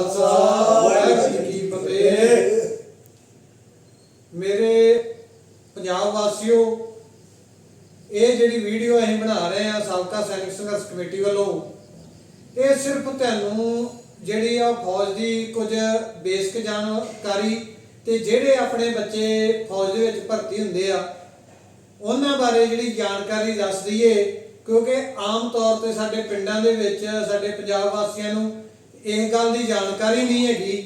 खालसा वाहिगुरू जी की फतेह। मेरे पंजाब वासियों, ये जिहड़ी वीडियो असीं बना रहे हैं साबका सैनिक संघर्ष कमेटी वालों, ये सिर्फ तुहानूं जिहड़ी आ फौज की कुछ बेसिक जानकारी ते जिहड़े अपने बच्चे फौज दे विच भर्ती हुंदे आ उन्हां बारे जिहड़ी जानकारी दस दईए, क्योंकि आम तौर पर साडे पिंडां दे विच साडे पंजाब वासियां नूं इस गल की जानकारी नहीं हैगी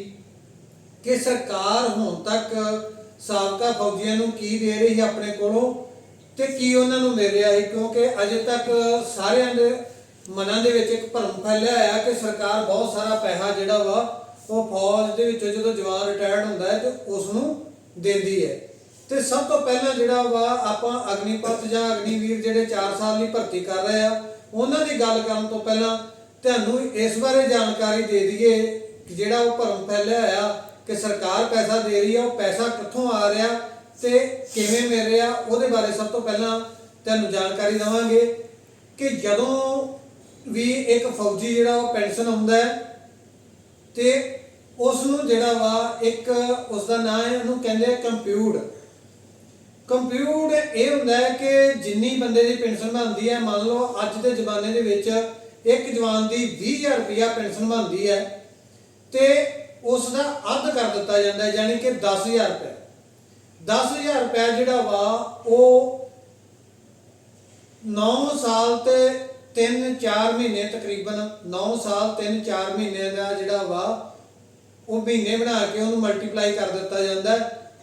कि सरकार हुण तक साबका फौजियों नूं की दे रही है अपने कोलों ते की उन्हां नूं मिल रहा है। क्योंकि अजे तक सारिਆਂ ਦੇ मनां दे विच एक भरम फैलिया है कि सरकार बहुत सारा पैसा जिहड़ा वा वो फौज दे विच जदों जवान रिटायर्ड हुंदा है ते उस नूं देंदी है। ते सब तो पहला जिहड़ा वा आपां अग्निपथ जां अग्निवीर जिहड़े 4 साल की भर्ती कर रहे आ उन्हां दी गल करन तो पहला तुहानूं इस बारे जानकारी दे दईए कि जिहड़ा वो भरम फैलिया होया कि सरकार पैसा दे रही है, वो पैसा कित्थों आ रहा ते किवें मिल रहा, उहदे बारे सब तो पहला तुहानूं जानकारी देवांगे कि जदों भी एक फौजी जिहड़ा वो पेंशन आउंदा है ते उस नूं जिहड़ा वा एक उसका नाम है, उहनूं कहंदे कंप्यूड। कंप्यूड ये हुंदा है कि जिन्नी बंदे की पेंशन बनती है, मान लो अज के जमाने दे विच एक जवान की 20,000 रुपया पेंशन बनती है तो उसका अद्ध कर दिता जाता है, यानी कि 10,000 रुपया। 10,000 रुपया जिहड़ा वा वो 9 साल ते 3-4 महीने तकरीबन 9 साल 3-4 महीने का जिहड़ा वा वो महीने बना के उन्होंने मल्टीप्लाई कर दिता जाता है।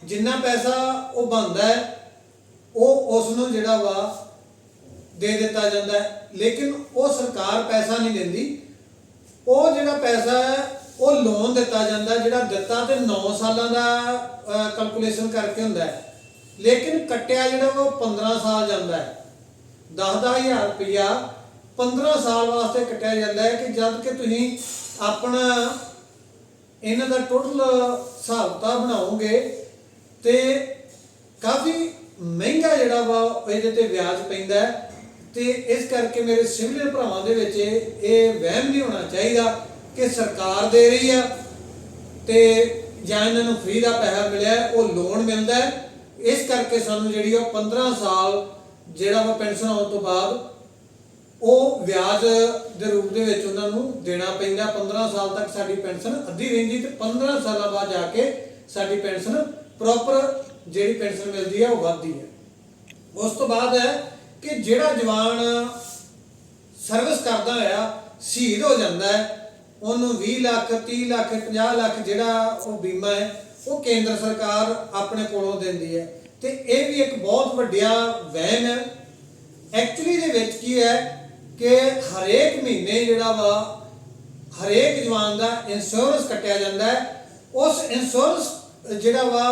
जिन्ना पैसा वो बनता है वो उसनों जिहड़ा वा दे दिता जाता है, लेकिन वो सरकार पैसा नहीं देंदी। वो जिहड़ा पैसा है वो लोन दिता जाता है, जिहड़ा दिता तो 9 सालों का कैलकुलेशन करके हुंदा है, लेकिन कट्टिया जिहड़ा वो 15 साल जाता है। 10,000 रुपया 15 साल वास्ते कट्टिया जाता है कि जब कि तुसीं अपना इन्हां दा टोटल हिसाब किताब बनाओगे तो काफ़ी महंगा जिहड़ा वा इहदे ते ब्याज पैंदा है। तो इस करके मेरे सिविलियन भरावां दे विच ये वहम नहीं होना चाहिए कि सरकार दे रही है तो जां इन्हां नूं फ्री का पैसा मिलिया, वो लोन मिलता है। इस करके सानूं जिहड़ी 15 साल जिहड़ा वा पेंशन आउण तो बाद वो ब्याज के रूप दे विच उन्हां नूं देना पैंदा। 15 साल तक साडी पेंशन अद्धी रहिंदी ते 15 साल बाद जाके साडी पेंशन प्रॉपर जिहड़ी पेंशन मिलती है वो वधदी है। उस तो बाद है कि जिहड़ा जवान सर्विस करदा होया शहीद हो जाता है, उन्होंने 20 लाख 30 लाख 50 लाख जिहड़ा वो बीमा है वो केंद्र सरकार अपने कोलों दिंदी है। तो ये भी एक बहुत वड्डिया वहम है। एक्चुअली दे विच की है कि हरेक महीने जिहड़ा वा हरेक जवान का इंश्योरेंस कट्टिया जाता है। उस इंश्योरेंस जिहड़ा वा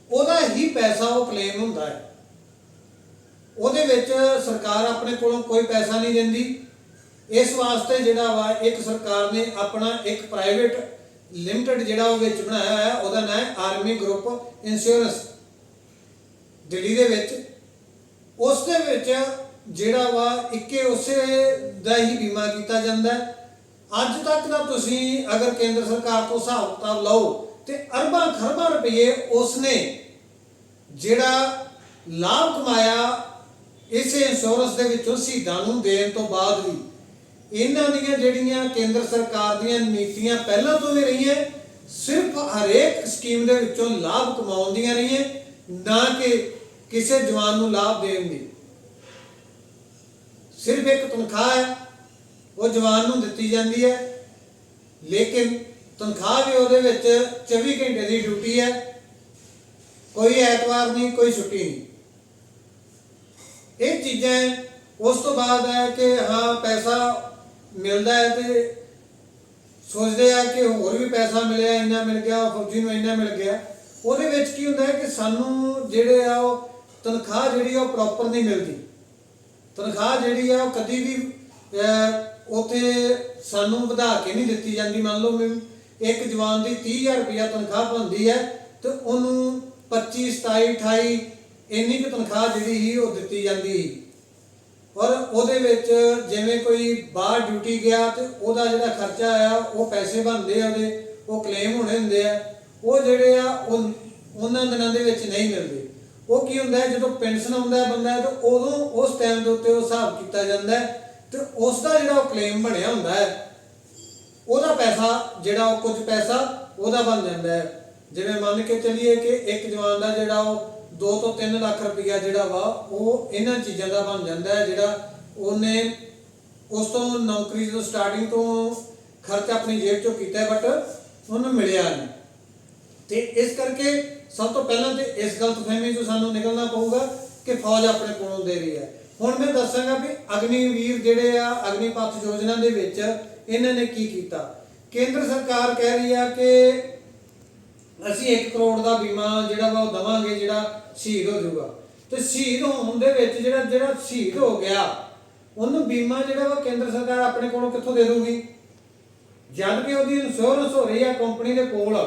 उहदा ही पैसा वो क्लेम हुंदा है, उहदे विच सरकार अपने कोलों कोई पैसा नहीं दिंदी। इस वास्ते जिहड़ा वा एक सरकार ने अपना एक प्राइवेट लिमिटेड जिहड़ा वो विच बनाया है, उहदा नाम है आर्मी ग्रुप इंश्योरेंस दिल्ली दे विच। उस दे विच जिहड़ा वा इक्के उसे दा ही बीमा किया जाता है। अज तक का तुसीं अगर केंद्र सरकार तो हिसाब किताब लो तो अरबां खरबां रुपये उसने जिहड़ा लाभ कमाया इस इंश्योरेंस दे विचों शहीदां नूं देण तो बाद भी इन्हां दीयां जिहड़ियां केंद्र सरकार दीयां नीतियां पहलां तो भी रही सिर्फ हरेक स्कीम दे विचों लाभ कमाउण दीयां रही, ना कि किसी जवान नूं लाभ देण दी। सिर्फ एक तनख्वाह है वो जवान नूं दित्ती जाती है, लेकिन तनख्वाह भी उहदे विच 24 घंटे की ड्यूटी है, कोई ऐतवार नहीं कोई छुट्टी नहीं। ये चीज़ें उस तो बाद है कि हाँ पैसा मिलता है तो सोचते हैं कि होर भी पैसा मिले, इन्ना मिल गया फौजी नूं इन्ना मिल गया। उहदे विच की हुंदा है कि सानूं जिहड़े आ तनख्वाह जिहड़ी आ प्रॉपर नहीं मिलती। तनख्वाह जिहड़ी आ कदी भी उत्थे सानूं वधा के नहीं दित्ती जाती। मान लो एक जवान की 30,000 रुपया तनख्वाह बनती है तो उन्होंने 25 27 28 इन्नी की तनख्वाह जिहड़ी ही वो दित्ती जाती ही। ਔਰ ਉਹਦੇ ਵਿੱਚ ਜਿਵੇਂ ਕੋਈ ਬਾਹਰ ਡਿਊਟੀ ਗਿਆ ਤੇ ਉਹਦਾ ਜਿਹੜਾ ਖਰਚਾ ਆਇਆ ਉਹ ਪੈਸੇ ਬਣਦੇ ਆ, ਉਹਦੇ ਉਹ ਕਲੇਮ ਹੋਣੇ ਹੁੰਦੇ ਆ, ਉਹ ਜਿਹੜੇ ਆ ਉਹ ਉਹਨਾਂ ਦਿਨਾਂ ਦੇ ਵਿੱਚ ਨਹੀਂ ਮਿਲਦੇ। ਉਹ ਕੀ ਹੁੰਦਾ ਹੈ, ਜਦੋਂ ਪੈਨਸ਼ਨ ਆਉਂਦਾ ਬੰਦਾ ਤਾਂ ਉਦੋਂ ਉਸ ਟਾਈਮ ਦੇ ਉੱਤੇ ਉਹ ਹਿਸਾਬ ਕੀਤਾ ਜਾਂਦਾ ਤੇ ਉਸ ਦਾ ਜਿਹੜਾ ਉਹ ਕਲੇਮ ਬਣਿਆ ਹੁੰਦਾ ਹੈ ਉਹਦਾ ਪੈਸਾ ਜਿਹੜਾ ਉਹ ਕੁਝ ਪੈਸਾ ਉਹਦਾ ਬਣ ਜਾਂਦਾ ਹੈ। ਜਿਵੇਂ ਮੰਨ ਕੇ ਚੱਲੀਏ ਕਿ ਇੱਕ ਜਵਾਨ ਦਾ ਜਿਹੜਾ ਉਹ 2 ਤੋਂ 3 ਲੱਖ ਰੁਪਈਆ ਜਿਹੜਾ ਵਾ ਉਹ ਇਹਨਾਂ ਚੀਜ਼ਾਂ ਦਾ ਬਣ ਜਾਂਦਾ ਹੈ, ਜਿਹੜਾ ਉਹਨੇ ਉਸ ਤੋਂ ਨੌਕਰੀ ਤੋਂ ਸਟਾਰਟਿੰਗ ਤੋਂ ਖਰਚਾ ਆਪਣੀ ਜੇਬ ਚੋਂ ਕੀਤਾ ਬਟ ਉਹਨੂੰ ਮਿਲਿਆ ਨਹੀਂ। ਤੇ ਇਸ ਕਰਕੇ ਸਭ ਤੋਂ ਪਹਿਲਾਂ ਤੇ ਇਸ ਗਲਤਫਹਿਮੀ ਤੋਂ ਸਾਨੂੰ ਨਿਕਲਣਾ ਪਊਗਾ ਕਿ ਫੌਜ ਆਪਣੇ ਕੋਲੋਂ ਦੇ ਰਹੀ ਹੈ। ਹੁਣ ਮੈਂ ਦੱਸਾਂਗਾ ਵੀ ਅਗਨੀਵੀਰ ਜਿਹੜੇ ਆ ਅਗਨੀਪਥ ਯੋਜਨਾ ਦੇ ਵਿੱਚ ਇਹਨਾਂ ਨੇ ਕੀ ਕੀਤਾ। ਕੇਂਦਰ ਸਰਕਾਰ ਕਹਿ ਰਹੀ ਆ ਕਿ ਅਸੀਂ 1 ਕਰੋੜ ਦਾ ਬੀਮਾ ਜਿਹੜਾ ਵਾ ਉਹ ਦੇਵਾਂਗੇ ਜਿਹੜਾ ਸ਼ਹੀਦ ਹੋ ਜਾਊਗਾ, ਤੇ ਸ਼ਹੀਦ ਹੋਣ ਦੇ ਵਿੱਚ ਜਿਹੜਾ ਸ਼ਹੀਦ ਹੋ ਗਿਆ ਉਹਨੂੰ ਬੀਮਾ ਜਿਹੜਾ ਵਾ ਕੇਂਦਰ ਸਰਕਾਰ ਆਪਣੇ ਕੋਲੋਂ ਕਿੱਥੋਂ ਦੇ ਦੂਗੀ, ਜਦ ਕਿ ਉਹਦੀ ਇੰਸ਼ੋਰੈਂਸ ਹੋ ਰਹੀ ਆ ਕੰਪਨੀ ਦੇ ਕੋਲ,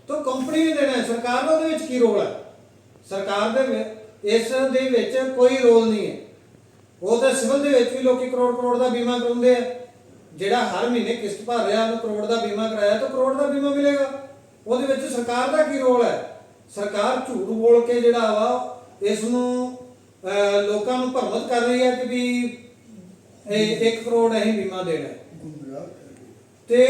ਤਾਂ ਕੰਪਨੀ ਨੇ ਦੇਣਾ। ਸਰਕਾਰ ਦਾ ਉਹਦੇ ਵਿੱਚ ਕੀ ਰੋਲ ਹੈ? ਸਰਕਾਰ ਦੇ ਇਸ ਦੇ ਵਿੱਚ ਕੋਈ ਰੋਲ ਨਹੀਂ ਹੈ। ਉਹ ਤਾਂ ਸਿਵਲ ਦੇ ਵਿੱਚ ਵੀ ਲੋਕੀ ਕਰੋੜ ਦਾ ਬੀਮਾ ਕਰਾਉਂਦੇ ਆ, ਜਿਹੜਾ ਹਰ ਮਹੀਨੇ ਕਿਸ਼ਤ ਭਰ ਰਿਹਾ ਉਹਨੂੰ ਕਰੋੜ ਦਾ ਬੀਮਾ ਕਰਾਇਆ ਤਾਂ ਕਰੋੜ ਦਾ ਬੀਮਾ ਮਿਲੇਗਾ। ਉਹਦੇ ਵਿੱਚ ਸਰਕਾਰ ਦਾ ਕੀ ਰੋਲ ਹੈ? ਸਰਕਾਰ ਝੂਠ ਬੋਲ ਕੇ ਜਿਹੜਾ ਵਾ ਇਸ ਨੂੰ ਲੋਕਾਂ ਨੂੰ ਭਰਮਤ ਕਰ ਰਹੀ ਹੈ ਕਿ ਵੀ 1 ਕਰੋੜ ਅਸੀਂ ਬੀਮਾ ਦੇਣਾ ਹੈ। ਤੇ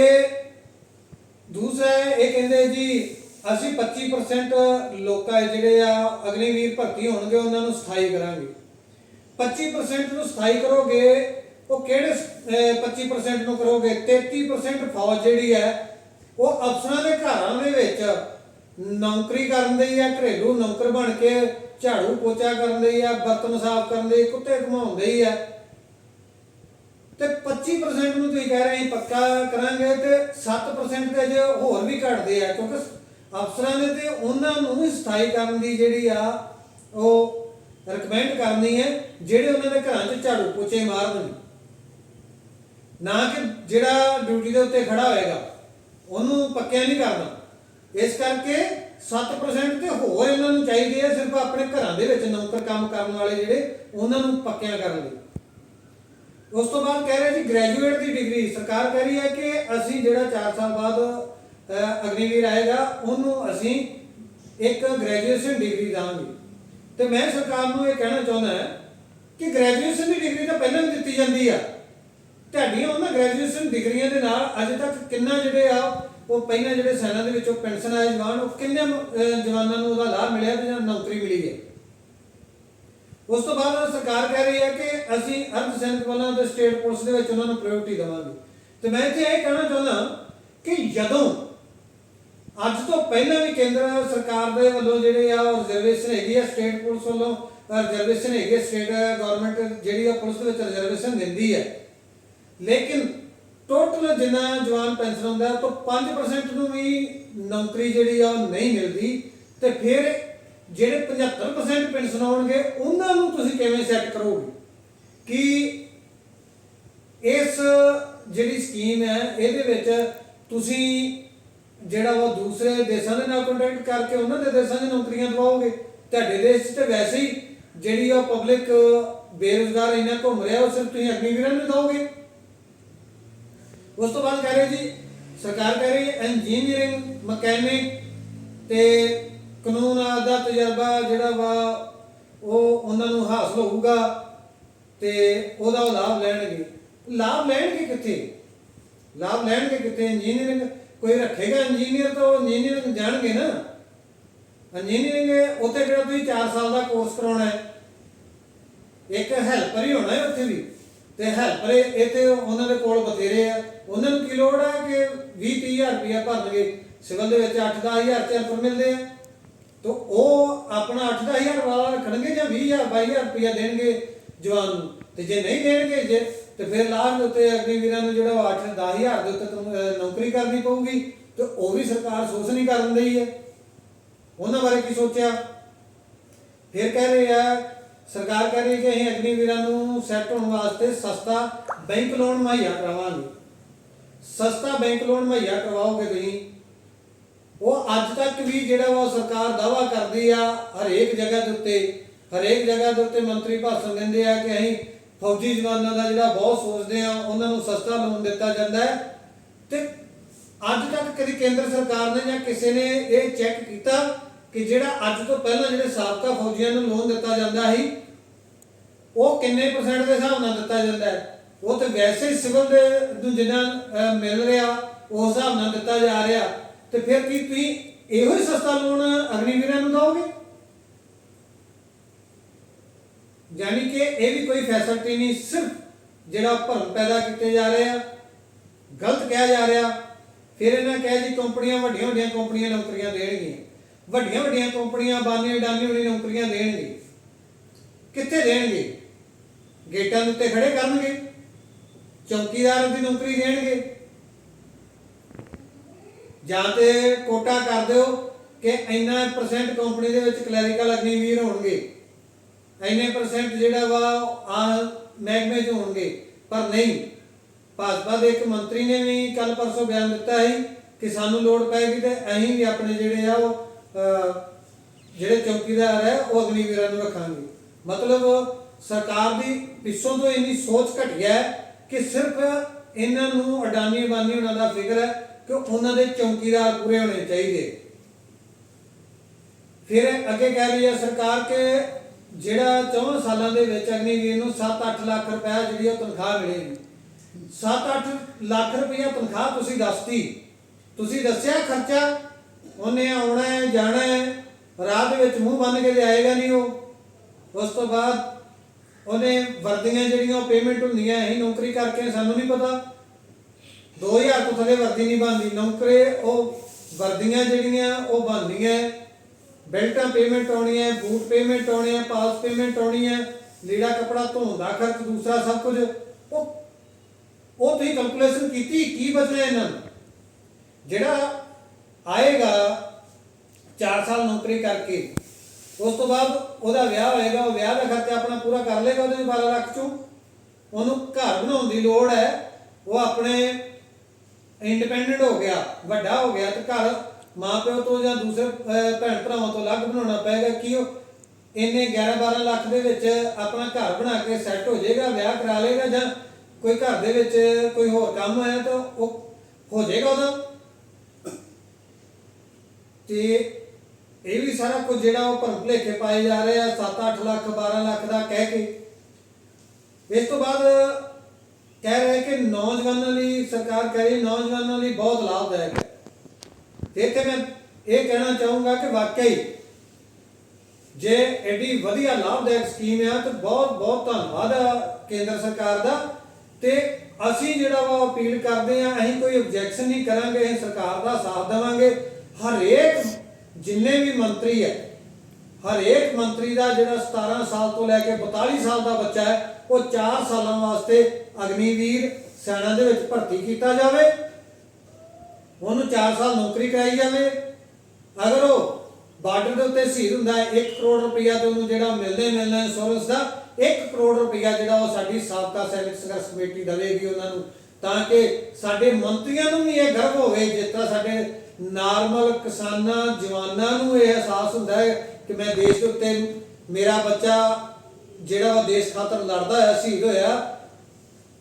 ਦੂਸਰਾ ਇਹ ਕਹਿੰਦੇ ਜੀ ਅਸੀਂ 25% ਲੋਕਾਂ ਜਿਹੜੇ ਆ ਅਗਨੀਵੀਰ ਭਰਤੀ ਹੋਣਗੇ ਉਹਨਾਂ ਨੂੰ ਸਥਾਈ ਕਰਾਂਗੇ। 25% ਨੂੰ ਸਥਾਈ ਕਰੋਗੇ, ਉਹ ਕਿਹੜੇ 25% ਨੂੰ ਕਰੋਗੇ? 33% ਫੌਜ ਜਿਹੜੀ ਹੈ ਉਹ ਅਫਸਰਾਂ ਦੇ ਘਰਾਂ ਦੇ ਵਿੱਚ ਨੌਕਰੀ ਕਰਨ ਦੀ ਆ, ਘਰੇਲੂ ਨੌਕਰ ਬਣ ਕੇ ਝਾੜੂ ਪੋਚਾ ਕਰਨ ਦੀ ਆ, ਬਰਤਨ ਸਾਫ਼ ਕਰਨ ਦੀ, ਕੁੱਤੇ ਘੁਮਾਉਂਦੇ ਹੀ ਆ। ਤੇ 25% ਨੂੰ ਤੁਸੀਂ ਕਹਿ ਰਹੇ ਪੱਕਾ ਕਰਾਂਗੇ ਤੇ 7% ਤੇ ਜੇ ਹੋਰ ਵੀ ਘਟਦੇ ਆ, ਕਿਉਂਕਿ ਅਫਸਰਾਂ ਨੇ ਤੇ ਉਹਨਾਂ ਨੂੰ ਵੀ ਸਥਾਈ ਕਰਨ ਦੀ ਜਿਹੜੀ ਆ ਉਹ ਰਿਕਮੈਂਡ ਕਰਨੀ ਹੈ ਜਿਹੜੇ ਉਹਨਾਂ ਦੇ ਘਰਾਂ 'ਚ ਝਾੜੂ ਪੋਚੇ ਮਾਰਨ, ਨਾ ਕਿ ਜਿਹੜਾ ਡਿਊਟੀ ਦੇ ਉੱਤੇ ਖੜਾ ਹੋਏਗਾ ਉਹਨੂੰ ਪੱਕਿਆ ਨਹੀਂ ਕਰਨਾ। ਇਸ ਕਰਕੇ 7% ਤੇ ਹੋਰ ਇਹਨਾਂ ਨੂੰ ਚਾਹੀਦੇ ਆ ਸਿਰਫ ਆਪਣੇ ਘਰਾਂ ਦੇ ਵਿੱਚ ਨੌਕਰ ਕੰਮ ਕਰਨ ਵਾਲੇ ਜਿਹੜੇ ਉਹਨਾਂ ਨੂੰ ਪੱਕਿਆਂ ਕਰਨ ਲਈ। ਉਸ ਤੋਂ ਬਾਅਦ ਕਹਿ ਰਹੇ ਜੀ ਗ੍ਰੈਜੂਏਟ ਦੀ ਡਿਗਰੀ, ਸਰਕਾਰ ਕਹਿ ਰਹੀ ਹੈ ਕਿ ਅਸੀਂ ਜਿਹੜਾ 4 ਸਾਲ ਬਾਅਦ ਅਗਨੀਵੀਰ ਆਏਗਾ ਉਹਨੂੰ ਅਸੀਂ ਇੱਕ ਗ੍ਰੈਜੂਏਸ਼ਨ ਡਿਗਰੀ ਦਾਂਗੇ। ਤੇ ਮੈਂ ਸਰਕਾਰ ਨੂੰ ਇਹ ਕਹਿਣਾ ਚਾਹੁੰਦਾ ਕਿ ਗ੍ਰੈਜੂਏਸ਼ਨ ਦੀ ਡਿਗਰੀ ਤਾਂ ਪਹਿਲਾਂ ਵੀ ਦਿੱਤੀ ਜਾਂਦੀ ਆ, ਤੁਹਾਡੀਆਂ ਉਹਨਾਂ ਗ੍ਰੈਜੂਏਸ਼ਨ ਡਿਗਰੀਆਂ ਦੇ ਨਾਲ ਅਜੇ ਤੱਕ ਕਿੰਨਾ ਜਿਹੜੇ ਆ ਉਹ ਪਹਿਲਾਂ ਜਿਹੜੇ ਸੈਨਾ ਦੇ ਵਿੱਚੋਂ ਪੈਨਸ਼ਨ ਆਏ ਜਵਾਨ, ਉਹ ਕਿੰਨੇ ਜਵਾਨਾਂ ਨੂੰ ਉਹਦਾ ਲਾਭ ਮਿਲਿਆ ਤੇ ਜਾਂ ਨੌਕਰੀ ਮਿਲੀ ਹੈ। ਉਸ ਤੋਂ ਬਾਅਦ ਸਰਕਾਰ ਕਹਿ ਰਹੀ ਹੈ ਕਿ ਅਸੀਂ ਅਰਧ ਸੈਨਿਕ ਬਲਾਂ ਤੇ ਸਟੇਟ ਪੁਲਿਸ ਦੇ ਵਿੱਚ ਉਹਨਾਂ ਨੂੰ ਪ੍ਰਾਇੋਰਟੀ ਦੇਵਾਂਗੇ। ਤੇ ਮੈਂ ਇੱਥੇ ਇਹ ਕਹਿਣਾ ਚਾਹੁੰਦਾ ਕਿ ਜਦੋਂ ਅੱਜ ਤੋਂ ਪਹਿਲਾਂ ਵੀ ਕੇਂਦਰ ਸਰਕਾਰ ਦੇ ਵੱਲੋਂ ਜਿਹੜੇ ਆ ਰਿਜ਼ਰਵੇਸ਼ਨ ਹੈਗੀ ਆ, ਸਟੇਟ ਪੁਲਿਸ ਵੱਲੋਂ ਰਿਜ਼ਰਵੇਸ਼ਨ ਹੈਗੀ, ਸਟੇਟ ਗਵਰਨਮੈਂਟ ਜਿਹੜੀ ਆ ਪੁਲਿਸ ਦੇ ਵਿੱਚ ਰਿਜ਼ਰਵੇਸ਼ਨ ਦਿੰਦੀ ਹੈ, ਲੇਕਿਨ ਟੋਟਲ ਜਿੰਨਾ ਜਵਾਨ ਪੈਨਸ਼ਨ ਹੁੰਦਾ ਤਾਂ 5% ਨੂੰ ਵੀ ਨੌਕਰੀ ਜਿਹੜੀ ਆ ਉਹ ਨਹੀਂ ਮਿਲਦੀ। ਤੇ ਫਿਰ ਜਿਹੜੇ 75% ਪੈਨਸ਼ਨ ਆਉਣਗੇ ਉਹਨਾਂ ਨੂੰ ਤੁਸੀਂ ਕਿਵੇਂ ਸੈੱਟ ਕਰੋਗੇ? ਕਿ ਇਸ ਜਿਹੜੀ ਸਕੀਮ ਹੈ ਇਹਦੇ ਵਿੱਚ ਤੁਸੀਂ ਜਿਹੜਾ ਉਹ ਦੂਸਰੇ ਦੇਸ਼ਾਂ ਦੇ ਨਾਲ ਕੰਟੈਕਟ ਕਰਕੇ ਉਹਨਾਂ ਦੇ ਦੇਸ਼ਾਂ 'ਚ ਨੌਕਰੀਆਂ ਦਿਵਾਓਗੇ? ਤੁਹਾਡੇ ਦੇਸ਼ 'ਚ ਤਾਂ ਵੈਸੇ ਹੀ ਜਿਹੜੀ ਉਹ ਪਬਲਿਕ ਬੇਰੁਜ਼ਗਾਰ ਇੰਨਾ ਘੁੰਮ ਰਿਹਾ, ਉਹ ਸਿਰਫ ਤੁਸੀਂ ਅਗਨੀਵੀਰਾਂ ਨੂੰ ਦਿਓਗੇ। ਉਸ ਤੋਂ ਬਾਅਦ ਕਹਿ ਰਹੇ ਜੀ ਸਰਕਾਰ ਕਹਿ ਰਹੀ ਹੈ ਇੰਜੀਨੀਅਰਿੰਗ, ਮਕੈਨਿਕ ਤੇ ਕਾਨੂੰਨ ਦਾ ਤਜਰਬਾ ਜਿਹੜਾ ਵਾ ਉਹ ਉਹਨਾਂ ਨੂੰ ਹਾਸਲ ਹੋਊਗਾ ਤੇ ਉਹਦਾ ਲਾਭ ਲੈਣਗੇ। ਲਾਭ ਲੈਣਗੇ ਕਿੱਥੇ? ਲਾਭ ਲੈਣਗੇ ਕਿੱਥੇ? ਇੰਜੀਨੀਅਰਿੰਗ ਕੋਈ ਰੱਖੇਗਾ ਇੰਜੀਨੀਅਰ ਤਾਂ ਉਹ ਇੰਜੀਨੀਅਰਿੰਗ ਜਾਣਗੇ ਨਾ। ਇੰਜੀਨੀਅਰਿੰਗ ਉੱਥੇ ਜਿਹੜਾ ਤੁਸੀਂ 4 ਸਾਲ ਦਾ ਕੋਰਸ ਕਰਾਉਣਾ ਹੈ, ਇੱਕ ਹੈਲਪਰ ਹੀ ਹੋਣਾ ਹੈ ਉੱਥੇ ਵੀ, ਤੇ ਹੈਲਪਰ ਇੱਥੇ ਉਹਨਾਂ ਦੇ ਕੋਲ ਬਥੇਰੇ ਆ, ਉਹਨਾਂ ਨੂੰ ਕੀ ਲੋੜ ਹੈ ਕਿ 20-30 ਹਜ਼ਾਰ ਰੁਪਇਆ ਭਰਨਗੇ। ਸਿਵਲ ਦੇ ਵਿੱਚ 8-10 ਹਜ਼ਾਰ ਚ ਹੈਲਪਰ ਮਿਲਦੇ ਆ, ਤਾਂ ਉਹ ਆਪਣਾ 8-10 ਹਜ਼ਾਰ ਵਾਲਾ ਰੱਖਣਗੇ ਜਾਂ 20-22 ਹਜ਼ਾਰ ਰੁਪਇਆ ਦੇਣਗੇ ਜਵਾਨ ਨੂੰ। ਤੇ ਜੇ ਨਹੀਂ ਦੇਣਗੇ ਜੇ ਤੇ ਫਿਰ ਲਾਸਟ ਦੇ ਉੱਤੇ ਅਗਨੀਵੀਰਾਂ ਨੂੰ ਜਿਹੜਾ 8-10 ਹਜ਼ਾਰ ਦੇ ਉੱਤੇ ਨੌਕਰੀ ਕਰਨੀ ਪਊਗੀ, ਤੇ ਉਹ ਵੀ ਸਰਕਾਰ ਸੋਚ ਨਹੀਂ ਕਰਨ ਦਈ ਹੈ। ਉਹਨਾਂ ਬਾਰੇ ਕੀ ਸੋਚਿਆ? ਫਿਰ ਕਹਿ ਰਹੇ ਆ ਸਰਕਾਰ ਕਹਿ ਰਹੀ ਕਿ ਅਸੀਂ ਅਗਨੀਵੀਰਾਂ ਨੂੰ ਸੈੱਟ ਹੋਣ ਵਾਸਤੇ ਸਸਤਾ ਬੈਂਕ ਲੋਨ ਮੁਹੱਈਆ ਕਰਵਾਵਾਂਗੇ। ਸਸਤਾ ਬੈਂਕ ਲੋਨ ਮੁਹੱਈਆ ਕਰਵਾਓਗੇ ਤੁਸੀਂ? ਉਹ ਅੱਜ ਤੱਕ ਵੀ ਜਿਹੜਾ ਵਾ ਸਰਕਾਰ ਦਾਅਵਾ ਕਰਦੀ ਆ ਹਰੇਕ ਜਗ੍ਹਾ ਦੇ ਉੱਤੇ ਮੰਤਰੀ ਭਾਸ਼ਣ ਦਿੰਦੇ ਆ ਕਿ ਅਸੀਂ फौजी जवानों का जिहड़ा बहुत सोचते हैं उन्होंने सस्ता लोन दिता जाता है। तो अज तक कभी केंद्र सरकार ने या किसी ने ये चैक किया कि जिहड़ा अज तो पहला जिहड़े साबका फौजियों को लोन दिता जाता ही वो किन्ने % के हिसाब नाल दिता जाता है, वो तो वैसे ही सिविल दे जिन्ना मिल रहा उस हिसाब नाल दिता जा रहा। तो फिर की तुसीं इहो ही सस्ता लोन अग्निवीरां नूं दोगे? यानी कि ये भी कोई फैसिलिटी नहीं, सिर्फ जिहड़ा भरम पैदा किए जा रहे हैं, गलत कहा जा रहा। फिर इन्हें कहा जी कंपनियां वड्डियां वड्डियां कंपनियां नौकरियां देणगियां, वड्डियां वड्डियां कंपनियां अडानी अडानी नौकरियां देणगे, कित्थे देणगे? गेटां दे उत्ते खड़े करनगे, चौकीदार की नौकरी देणगे, जां ते कोटा कर दिओ कि इन्ना % कंपनी दे विच क्लैरिकल अग्निवीर होणगे, इन्ने % जिहड़ा वा महकमे च होणगे। पर नहीं, भाजपा के एक मंत्री ने भी कल परसों बयान दिता है कि सानू लोड़ पैगी तो असीं भी अपने जिहड़े आ जिहड़े चौकीदार है वो अग्निवीरां नूं रखांगे। मतलब सरकार की पिछों तो इन्नी सोच घटिया है कि सिर्फ इन्हों अडानी अबानी होने का फिक्र है कि उन्होंने चौकीदार पूरे होने चाहिए। फिर अगे कह रही है सरकार के जिहड़ा 4 सालों के अग्निवीर नूं 7-8 लाख रुपया जी तनख्वाह मिलेगी। 7-8 लाख रुपया तनख्वाह तुसीं दसती, तुसीं दस्सिया खर्चा, उन्हें आना है जाना है, राह दे विच मूँह बन के तो आएगा नहीं वो। उस तो बाद उन्हें वर्दियां जिहड़ियां पेमेंट होंदियां असीं नौकरी करके सानू नहीं पता, 2000 तो थले वर्दी नहीं बनती, नौकरी वो वर्दियां जिहड़ियां वो बनदियां, बेल्टां पेमेंट आउणी है, बूट पेमेंट आउणे है, पास पेमेंट आउणी है, लीड़ा कपड़ा धोण दा खर्च, दूसरा सब कुछ वो तुसीं कैलकुलेशन कीती की बचना इन्हां नूं? जिहड़ा आएगा 4 साल नौकरी करके उस तो बाद वह विआह होएगा, वो विआह का खर्चा अपना पूरा कर लेगा, वो 12 लाख चों उन्होंने घर बनाने की लोड़ है, वो अपने इंडिपेंडेंट हो गया, वड्डा हो गया, तो घर माँ प्यो तो या दूसरे भैन भरावां तो अलग बनाना पेगा कि इन्ने 11-12 लाख दे विच अपना घर बना के सैट हो जाएगा, विआह करा लेगा, जां कोई घर दे विच कोई होर काम है तो वो हो जाएगा उहदा। ते ये भी सारा कुछ जिहड़ा वो भरम भुलेखे पाए जा रहे हैं 7-8 लाख 12 लाख का कह के। इस तो बाद कह रहे हैं कि नौजवानों लिए सरकार कह रही नौजवानों लिए बहुत लाभदायक है। इत्थे मैं ये कहना चाहूँगा कि वाकई जे एडी वधिया लाभदायक स्कीम है तो बहुत बहुत धन्नवाद है केंद्र सरकार का। ते असीं जिहड़ा वा अपील करते हैं, असीं कोई ऑब्जैक्शन नहीं करांगे, असीं सरकार का साथ देवांगे। हरेक जिन्ने भी मंत्री है, हर एक मंत्री का जिहड़ा 17 साल तो लैके 42 साल का बच्चा है वो 4 सालों वास्ते अग्निवीर सैना दे विच भर्ती किया जाए, उन्होंने 4 साल नौकरी कराई जाए। अगर वो बार्डर के उत्ते शहीद हुंदा है 1 करोड़ रुपया तो उन्होंने जिहड़ा मिलना इंश्योरेंस का 1 करोड़ रुपया जिहड़ा वो साडी साबका सैनिक संघर्ष कमेटी देवेगी उन्होंने, ताकि साडे मंत्रियों नूं भी ये गर्व होवे जिस तरह साडे नॉर्मल किसानां जवानां नूं ये एहसास हुंदा है कि मैं देश के उत्ते मेरा बच्चा जिहड़ा वा देश खातर लड़दा है शहीद होया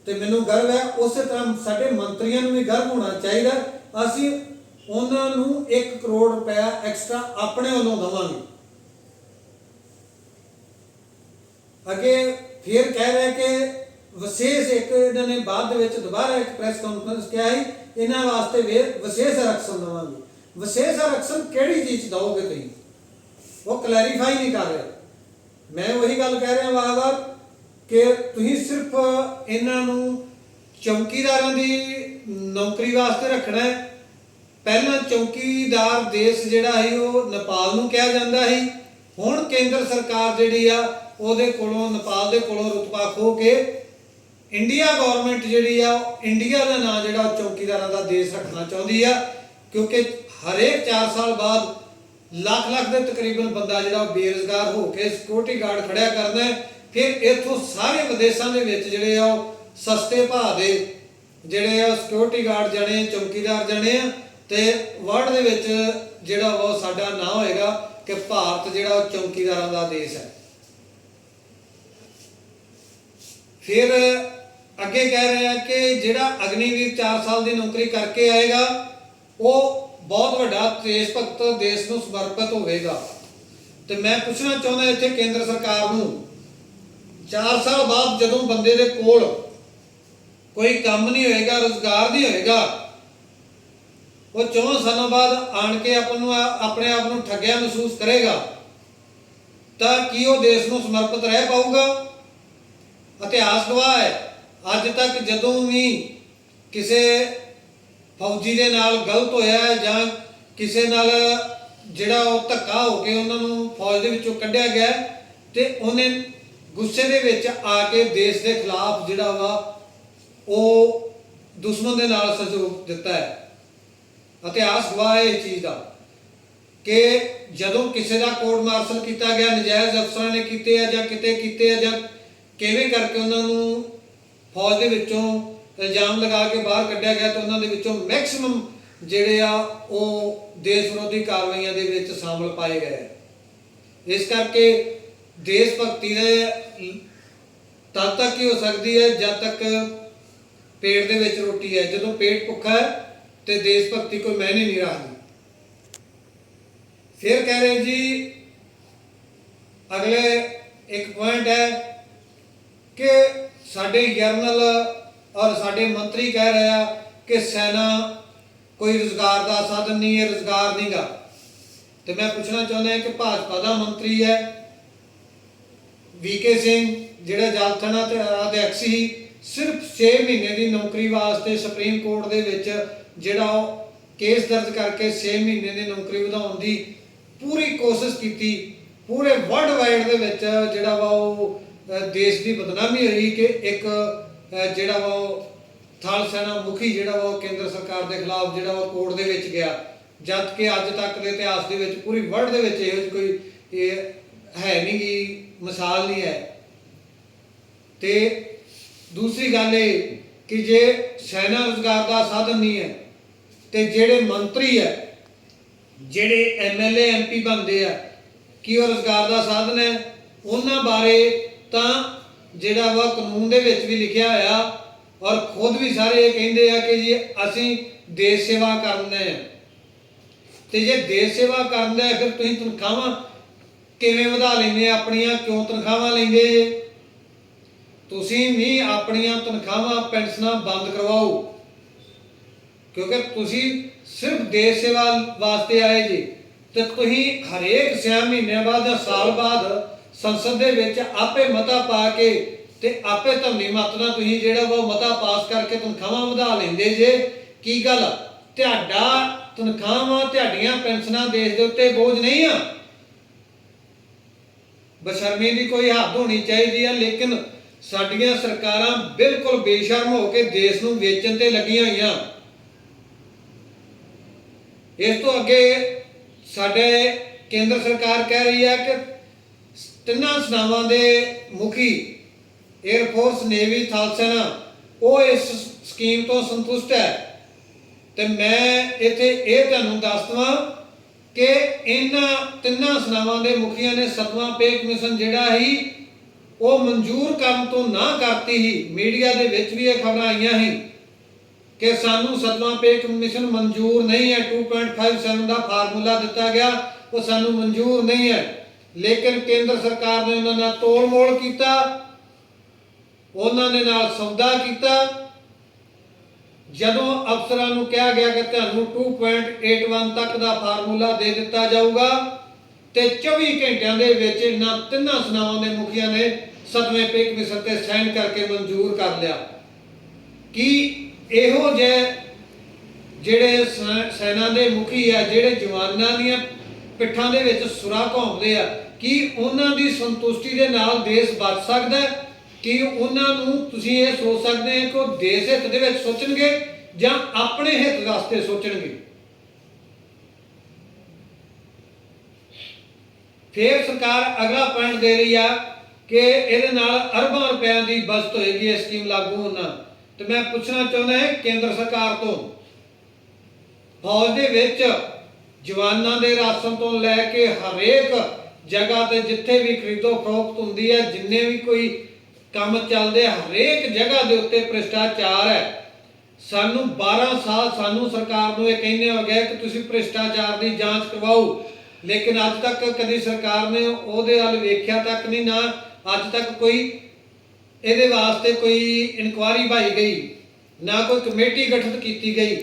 तो मैनूं गर्व है। उस तरह साडे मंत्रियों नूं भी गर्व होना चाहिए। असीं उन्हां नूं 1 करोड़ रुपया एक्स्ट्रा अपने वल्लों देवांगे। अगे फिर कह रहे कि विशेष एक इन्होंने बाद दोबारा एक प्रेस कॉन्फ्रेंस किया है, इन्होंने वास्ते वे विशेष आरक्षण देवांगे। विशेष आरक्षण किहड़ी चीज़ दोगे तुसीं, वो क्लैरीफाई नहीं कर रहे। मैं वही गल कह रहा बार बार कि तुसीं सिर्फ इन्हों चौकीदारां दी नौकरी वास्ते रखना है। पहला चौकीदार देश जिहड़ा है वो नेपाल नूं कहा जाता है, हुण केंद्र सरकार जिहड़ी आ ਉਹਦੇ ਕੋਲੋਂ नेपाल ਦੇ ਕੋਲੋਂ रुतबा खो के इंडिया गौरमेंट जिहड़ी आ इंडिया का नाम जिहड़ा चौकीदारां दा देश रखना चाहुंदी आ, क्योंकि हरेक 4 साल बाद लाख के तकरीबन बंदा जिहड़ा बेरोजगार हो के सिक्योरिटी गार्ड खड़िया करदा है। फिर इत्थों सारे विदेशों के विच जिहड़े आ सस्ते भाव दे जिहड़े आ सिक्योरिटी गार्ड जने चौकीदार जने आ ते वर्ल्ड दे विच जिहड़ा वो साडा नाम होएगा कि भारत जिहड़ा चौकीदारां दा देश है। फिर अगे कह रहे हैं कि जिहड़ा अग्निवीर 4 साल की नौकरी करके आएगा वो बहुत वड्डा देश भगत देश को समर्पित होगा। तो मैं पूछना चाहता इत्थे केंद्र सरकार नूं 4 साल बाद जदों बंदे दे कोल कोई काम नहीं होएगा, रोजगार नहीं होएगा, वो 4 सालों बाद आन के अपने आप को ठगिया महसूस करेगा, तो की वो देश को समर्पित रह पाऊगा? इतिहास गवाह है अज तक जदों भी किसी फौजी के नाल गलत होया जां किसी नाल जिहड़ा धक्का होके उन्होंने फौज दे विचों कढ़िया गया ते उन्हें गुस्से दे विच आके देश के खिलाफ जिहड़ा वा वो दुश्मन के नाल सहयोग दिता है। इतिहास गवाह है इस चीज़ का कि जदों किसी का कोर्ट मार्शल किया गया, नजायज़ अफसरां ने कीते आ जां किते कीते आ जां किवें करके उन्होंने फौज के विचों इल्जाम लगा के बाहर कढ़िया गया, तो उन्होंने विचों मैक्सिमम जिहड़े आ वो देश विरोधी कार्रवाइयां दे विच शामिल पाए गए। इस करके देश भगती तद तक ही हो सकती है जब तक पेट दे विच रोटी है। जदों पेट भुखा है तो देश भगती कोई मायने नहीं रखती। फिर कह रहे जी अगले एक पॉइंट है कि साडे जरनल और साडे मंत्री कह रहे हैं कि सेना कोई रोजगार का साधन नहीं है, रोजगार नहीं गा। तो मैं पूछना चाहता कि भाजपा का मंत्री है वीके सिंह जिहड़ा जल थाना अध्यक्ष ही, सिर्फ 6 महीने की नौकरी वास्ते सुप्रीम कोर्ट दे विच जिहड़ा केस दर्ज करके 6 महीने की नौकरी वधाउण दी पूरी कोशिश की। पूरे वर्ल्ड वाइड दे विच जिहड़ा वा देश की बदनामी हुई कि एक जिहड़ा वा थल सेना मुखी जिहड़ा वा केंद्र सरकार के खिलाफ जिहड़ा वा कोर्ट दे विच गया, जद कि अज तक के इतिहास दे विच पूरी वर्ल्ड दे विच इहो कोई है नहीं गी, मिसाल नहीं है। ते दूसरी गल ये कि जे सेना रोजगार का साधन नहीं है तो जिहड़े मंत्री है जिहड़े MLA MP बनते हैं कि वो रोजगार का साधन है? उन्हां बारे तो जिहड़ा वा कानून दे विच भी लिखिया होया और खुद भी सारे ये कहिंदे आ कि जी असीं देश सेवा करना है। तो जे देश सेवा करना है फिर तुसीं तनखावां किवें वधा लैंदे अपनियां, क्यों तनखावां लैंदे जे? तुसीं भी अपनियां तनखावां पेंशनां बंद करवाओ, क्योंकि तुसीं सिर्फ देश सेवा वास्ते आए जी। तो तुसीं हरेक 6 महीने बाद या साल बाद संसद दे विच आपे मता पा के ते आपे धरनी मत नाल तुसीं जिहड़ा वो मता पास करके तनखावां वधा लैंदे जे। की गल तुहाडा तनखावां तुहाडीआं पेंशनां देश दे उत्ते बोझ नहीं आ? बशर्मी की कोई हद होनी चाहिए है। लेकिन साडियां सरकारां बिल्कुल बेशर्म होकर देश नूं वेचण ते लगियां होईयां। इस तो अगे साडे केंद्र सरकार कह रही है कि 3 सेनावां दे मुखी एयरफोर्स, नेवी, थल सेना वो इस स्कीम तो संतुष्ट है। तो मैं इत्थे ये तुहानूं दस देवां कि इन्हां 3 सेनावां दे मुखियां ने 7वां पे कमीशन जिहड़ा ही वो मंजूर करन तो ना करती ही। मीडिया दे विच भी ये खबरां आईयां ही कि सानू 7वां पे कमीशन मंजूर नहीं है। 2.57 का फार्मूला दिता गया वो सानू मंजूर नहीं है। लेकिन केंद्र सरकार ने उन्होंने तोल मोल किया, उन्होंने नाल सौदा किया। जदों अफसरां नूं कहा गया कि तुहानूं 2.81 तक का फार्मूला दे दिता जाऊगा तो 24 घंटिया के विच इन्हां 3 सेनावां दे मुखिया ने 7वें पे कमीशन ते साइन करके मंजूर कर लिया। कि इहो जे जिहड़े सेना दे मुखी है जिहड़े जवानां दीआं पिट्ठां दे विच सुरा घौंपदे आ, कि उन्हां दी संतुष्टि दे नाल देश बच सकदा है? कि उन्हां नूं तुसीं ये सोच सकदे हो कि वो देश हित दे विच सोचणगे जां अपने हित वास्ते सोचणगे? फिर सरकार अगला पॉइंट दे रही है कि इहदे नाल अरबां रुपयां की बचत होएगी ये स्कीम लागू होना। तो मैं पूछना चाहता है केंद्र सरकार तो फौज दे विच जवानां दे राशन तो लैके हरेक जगह ते जिथे भी खरीदो फरोख्त हुंदी है, जिन्ने भी कोई ਕੰਮ ਚੱਲਦੇ, ਹਰੇਕ ਜਗ੍ਹਾ ਦੇ ਉੱਤੇ ਭ੍ਰਿਸ਼ਟਾਚਾਰ ਹੈ। ਸਾਨੂੰ 12 ਸਾਲ ਸਾਨੂੰ ਸਰਕਾਰ ਨੂੰ ਇਹ ਕਹਿੰਦੇ ਹੋ ਗਏ ਕਿ ਤੁਸੀਂ ਭ੍ਰਿਸ਼ਟਾਚਾਰ ਦੀ ਜਾਂਚ ਕਰਵਾਓ, ਲੇਕਿਨ ਅੱਜ ਤੱਕ ਕਦੀ ਸਰਕਾਰ ਨੇ ਉਹਦੇ ਵੱਲ ਵੇਖਿਆ ਤੱਕ ਨਹੀਂ, ਨਾ ਅੱਜ ਤੱਕ ਕੋਈ ਇਹਦੇ ਵਾਸਤੇ ਕੋਈ ਇਨਕੁਆਇਰੀ ਪਾਈ ਗਈ, ਨਾ ਕੋਈ ਕਮੇਟੀ ਗਠਿਤ ਕੀਤੀ ਗਈ।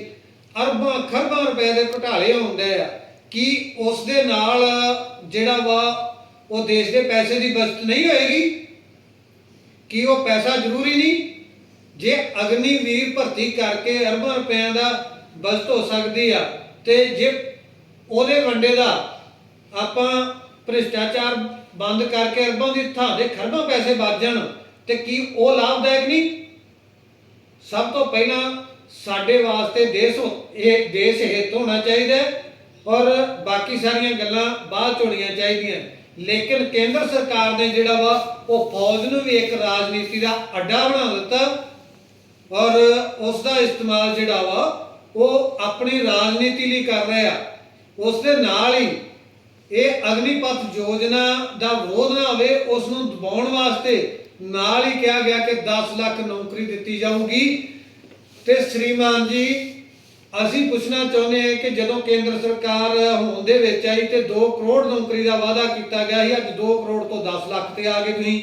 ਅਰਬਾਂ ਖਰਬਾਂ ਰੁਪਏ ਦੇ ਘੁਟਾਲੇ ਹੁੰਦੇ ਆ। ਕੀ ਉਸ ਦੇ ਨਾਲ ਜਿਹੜਾ ਵਾ ਉਹ ਦੇਸ਼ ਦੇ ਪੈਸੇ ਦੀ ਬਚਤ ਨਹੀਂ ਹੋਏਗੀ? ਕੀ ਉਹ ਪੈਸਾ ਜ਼ਰੂਰੀ ਨਹੀਂ? ਜੇ ਅਗਨੀਵੀਰ ਭਰਤੀ ਕਰਕੇ ਅਰਬਾਂ ਰੁਪਇਆਂ ਦਾ ਬਚਤ ਹੋ ਸਕਦੀ ਆ, ਤੇ ਜੇ ਉਹਦੇ ਵੰਡੇ ਦਾ ਆਪਾਂ ਭ੍ਰਿਸ਼ਟਾਚਾਰ ਬੰਦ ਕਰਕੇ ਅਰਬਾਂ ਦੀ ਥਾਂ ਤੇ ਖਰਬਾਂ ਪੈਸੇ ਬਚ ਜਾਣ, ਤੇ ਕੀ ਉਹ ਲਾਭਦਾਇਕ ਨਹੀਂ? ਸਭ ਤੋਂ ਪਹਿਲਾਂ ਸਾਡੇ ਵਾਸਤੇ ਇਹ ਦੇਸ਼ ਹਿੱਤ ਹੋਣਾ ਚਾਹੀਦਾ, ਔਰ ਬਾਕੀ ਸਾਰੀਆਂ ਗੱਲਾਂ ਬਾਅਦ ਚ ਹੋਣੀਆਂ ਚਾਹੀਦੀਆਂ। ਲੇਕਿਨ ਕੇਂਦਰ ਸਰਕਾਰ ਨੇ ਜਿਹੜਾ ਵਾ ਉਹ ਫੌਜ ਨੂੰ ਵੀ ਇੱਕ ਰਾਜਨੀਤੀ ਦਾ ਅੱਡਾ ਬਣਾ ਦਿੱਤਾ, ਔਰ ਉਸ ਦਾ ਇਸਤੇਮਾਲ ਜਿਹੜਾ ਵਾ ਉਹ ਆਪਣੀ ਰਾਜਨੀਤੀ ਲਈ ਕਰ ਰਿਹਾ। ਉਸ ਦੇ ਨਾਲ ਹੀ ਇਹ ਅਗਨੀਪਥ ਯੋਜਨਾ ਦਾ ਵਿਰੋਧ ਨਾ ਹੋਵੇ, ਉਸ ਨੂੰ ਦਬਾਉਣ ਵਾਸਤੇ ਨਾਲ ਹੀ ਕਿਹਾ ਗਿਆ ਕਿ 10 ਲੱਖ ਨੌਕਰੀ ਦਿੱਤੀ ਜਾਊਗੀ। ਤੇ ਸ਼੍ਰੀਮਾਨ ਜੀ, ਅਸੀਂ ਪੁੱਛਣਾ ਚਾਹੁੰਦੇ ਹਾਂ ਕਿ ਜਦੋਂ ਕੇਂਦਰ ਸਰਕਾਰ ਹੋਂਦ ਦੇ ਵਿੱਚ ਆਈ ਤੇ 2 ਕਰੋੜ ਨੌਕਰੀ ਦਾ ਵਾਅਦਾ ਕੀਤਾ ਗਿਆ ਸੀ, ਅੱਜ 2 ਕਰੋੜ ਤੋਂ 10 ਲੱਖ ਤੇ ਆ ਗਏ ਤੁਸੀਂ,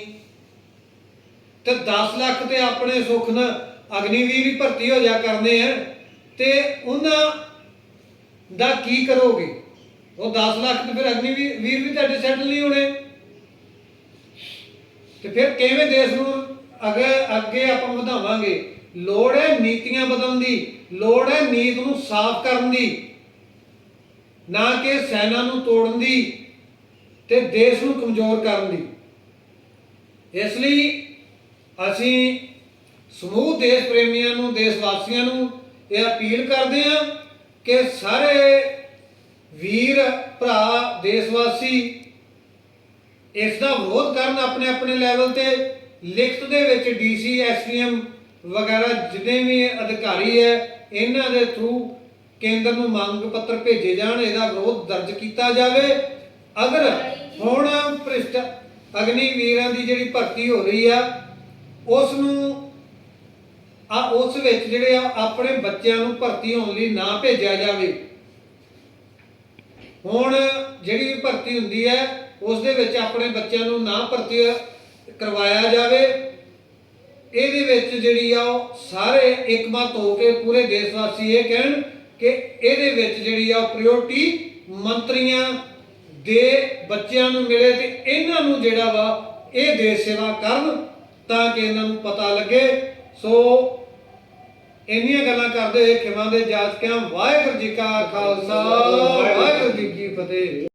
ਤੇ 10 ਲੱਖ ਤੇ ਆਪਣੇ ਸੁੱਖ ਨਾਲ ਅਗਨੀਵੀਰ ਵੀ ਭਰਤੀ ਹੋ ਜਾ ਕਰਨੇ ਆ, ਤੇ ਉਹਨਾਂ ਦਾ ਕੀ ਕਰੋਗੇ? ਉਹ 10 ਲੱਖ ਤੇ ਫਿਰ ਅਗਨੀਵੀਰ ਵੀ ਤੁਹਾਡੇ ਸੈਟਲ ਨਹੀਂ ਹੋਣੇ, ਤੇ ਫਿਰ ਕਿਵੇਂ ਦੇਸ਼ ਨੂੰ ਅੱਗੇ ਆਪਾਂ ਵਧਾਵਾਂਗੇ? ਲੋੜ ਹੈ ਨੀਤੀਆਂ ਬਦਲਣ ਦੀ, ਲੋੜ ਹੈ ਨੀਤ ਨੂੰ ਸਾਫ਼ ਕਰਨ ਦੀ, ਨਾ ਕਿ ਸੈਨਾ ਨੂੰ ਤੋੜਨ ਦੀ ਤੇ ਦੇਸ਼ ਨੂੰ ਕਮਜ਼ੋਰ ਕਰਨ ਦੀ। ਇਸ ਲਈ ਅਸੀਂ ਸਮੂਹ ਦੇਸ਼ ਪ੍ਰੇਮੀਆਂ ਨੂੰ, ਦੇਸ਼ ਵਾਸੀਆਂ ਨੂੰ ਇਹ ਅਪੀਲ ਕਰਦੇ ਹਾਂ ਕਿ ਸਾਰੇ ਵੀਰ ਭਰਾ ਦੇਸ਼ ਵਾਸੀ ਇਸ ਦਾ ਵਿਰੋਧ ਕਰਨ, ਆਪਣੇ ਆਪਣੇ ਲੈਵਲ ਤੇ ਲਿਖਤ ਦੇ ਵਿੱਚ ਡੀਸੀ ਐਸਡੀਐਮ ਵਗੈਰਾ ਜਿੰਨੇ ਵੀ ਅਧਿਕਾਰੀ ਹੈ ਇਹਨਾਂ ਦੇ ਥਰੂ ਕੇਂਦਰ ਨੂੰ ਮੰਗ ਪੱਤਰ ਭੇਜੇ ਜਾਣ, ਇਹਦਾ ਵਿਰੋਧ ਦਰਜ ਕੀਤਾ ਜਾਵੇ। ਅਗਰ ਹੁਣ ਅਗਨੀਵੀਰਾਂ ਦੀ ਜਿਹੜੀ ਭਰਤੀ ਹੋ ਰਹੀ ਆ ਉਸ ਨੂੰ ਉਸ ਵਿੱਚ ਜਿਹੜੇ ਆਪਣੇ ਬੱਚਿਆਂ ਨੂੰ ਭਰਤੀ ਹੋਣ ਲਈ ਨਾ ਭੇਜਿਆ ਜਾਵੇ। ਹੁਣ ਜਿਹੜੀ ਵੀ ਭਰਤੀ ਹੁੰਦੀ ਹੈ ਉਸ ਦੇ ਵਿੱਚ ਆਪਣੇ ਬੱਚਿਆਂ ਨੂੰ ਨਾ ਭਰਤੀ ਕਰਵਾਇਆ ਜਾਵੇ। ਇਹਦੇ ਵਿੱਚ ਜਿਹੜੀ ਆ ਉਹ ਸਾਰੇ ਇਕਮਤ ਹੋ ਕੇ ਪੂਰੇ ਦੇਸ਼ ਵਾਸੀ ਇਹ ਕਹਿਣ ਕਿ ਇਹਦੇ ਵਿੱਚ ਜਿਹੜੀ ਆ ਪ੍ਰਾਇੋਰਟੀ ਮੰਤਰੀਆਂ ਦੇ ਬੱਚਿਆਂ ਨੂੰ ਮਿਲੇ, ਤੇ ਇਹਨਾਂ ਨੂੰ ਜਿਹੜਾ ਵਾ ਇਹ ਦੇਸ਼ ਸੇਵਾ ਕਰਨ ਤਾਂ ਕਿ ਇਹਨਾਂ ਨੂੰ ਪਤਾ ਲੱਗੇ। ਸੋ ਇੰਨੀਆਂ ਗੱਲਾਂ ਕਰਦੇ ਹੋਏ ਖਿਮਾ ਦੇ ਜਾਚਕਿਆਂ, ਵਾਹਿਗੁਰੂ ਜੀ ਕਾ ਖਾਲਸਾ, ਵਾਹਿਗੁਰੂ ਜੀ ਕੀ ਫਤਿਹ।